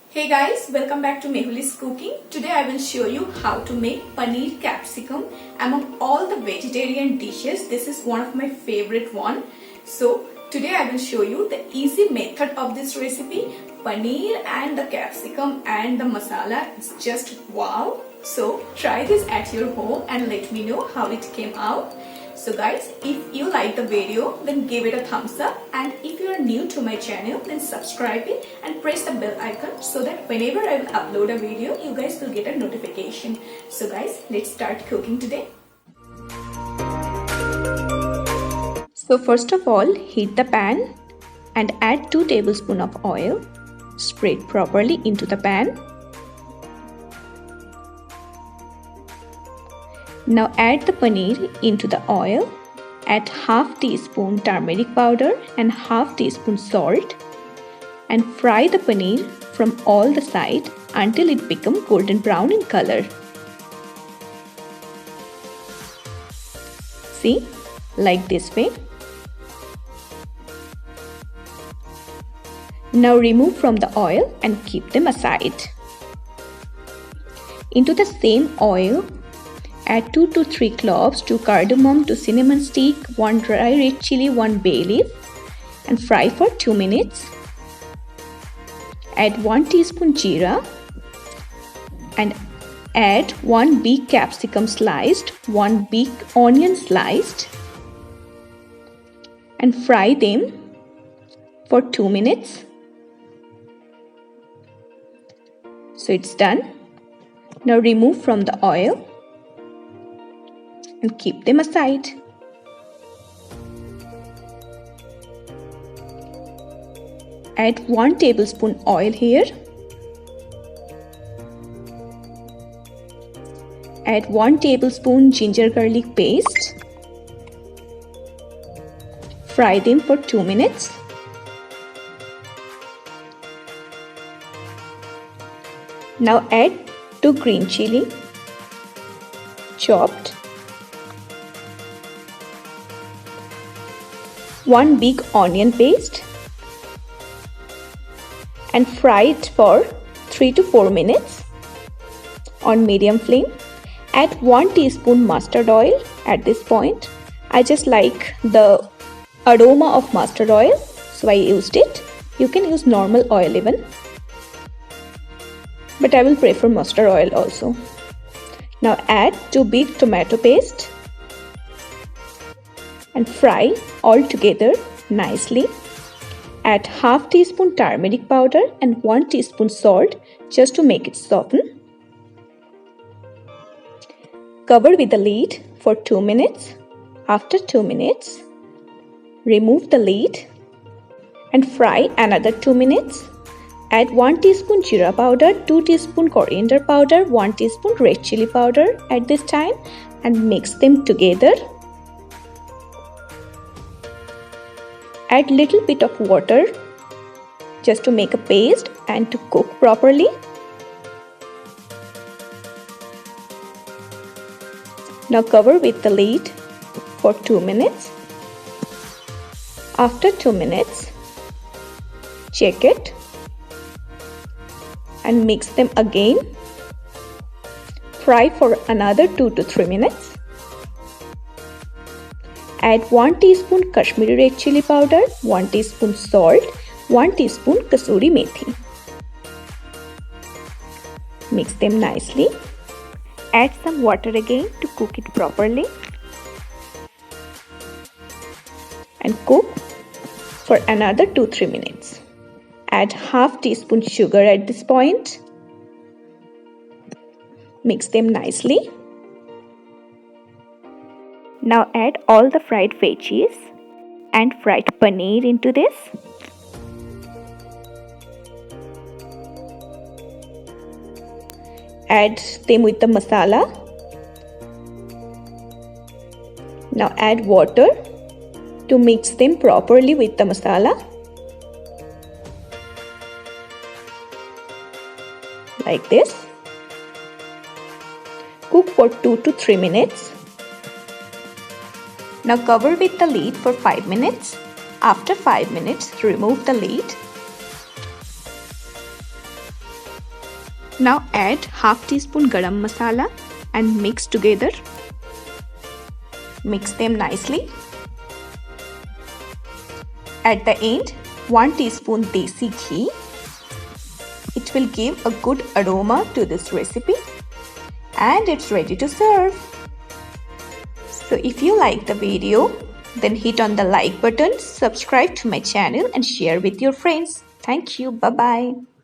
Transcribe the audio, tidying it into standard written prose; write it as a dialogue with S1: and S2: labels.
S1: Hey guys, welcome back to Mehuli's Cooking. Today I will show you how to make paneer capsicum. Among all the vegetarian dishes, this is one of my favorite one. So today I will show you the easy method of this recipe. Paneer and the capsicum and the masala, it's just wow. So try this at your home and let me know how it came out. So guys, if you like the video, then give it a thumbs up, and if you are new to my channel, then subscribe it and press the bell icon so that whenever I will upload a video, you guys will get a notification. So guys, let's start cooking today. So first of all, heat the pan and add 2 tablespoons of oil. Spread properly into the pan. Now add the paneer into the oil. Add half teaspoon turmeric powder and half teaspoon salt and fry the paneer from all the sides until it becomes golden brown in color. See, like this way. Now remove from the oil and keep them aside. Into the same oil, add 2 to 3 cloves, 2 cardamom, 2 cinnamon stick, 1 dry red chilli, 1 bay leaf and fry for 2 minutes. Add 1 teaspoon jeera and add 1 big capsicum sliced, 1 big onion sliced and fry them for 2 minutes. So it's done. Now remove from the oil and keep them aside. Add 1 tablespoon oil here. Add 1 tablespoon ginger garlic paste. Fry them for 2 minutes. Now add 2 green chilli chopped, 1 big onion paste and fry it for 3 to 4 minutes on medium flame. Add 1 teaspoon mustard oil at this point. I just like the aroma of mustard oil, so I used it. You can use normal oil even, but I will prefer mustard oil also. Now add 2 big tomato paste and fry all together nicely. Add half teaspoon turmeric powder and 1 teaspoon salt just to make it soften. Cover with the lid for 2 minutes. After 2 minutes, remove the lid and fry another 2 minutes. Add 1 teaspoon jeera powder, 2 teaspoon coriander powder, 1 teaspoon red chilli powder at this time and mix them together. Add little bit of water just to make a paste and to cook properly. Now cover with the lid for 2 minutes. After 2 minutes, check it and mix them again. Fry for another 2 to 3 minutes. Add 1 teaspoon Kashmiri red chili powder, 1 teaspoon salt, 1 teaspoon kasturi methi. Mix them nicely. Add some water again to cook it properly. And cook for another 2-3 minutes. Add half teaspoon sugar at this point. Mix them nicely. Now add all the fried veggies and fried paneer into this. Add them with the masala. Now add water to mix them properly with the masala. Like this. Cook for 2 to 3 minutes. Now cover with the lid for 5 minutes. After 5 minutes, remove the lid Now add half teaspoon garam masala and mix together. Mix them nicely. At the end, 1 teaspoon desi ghee. It will give a good aroma to this recipe and it's ready to serve. So if you like the video, then hit on the like button, subscribe to my channel and share with your friends. Thank you. Bye-bye.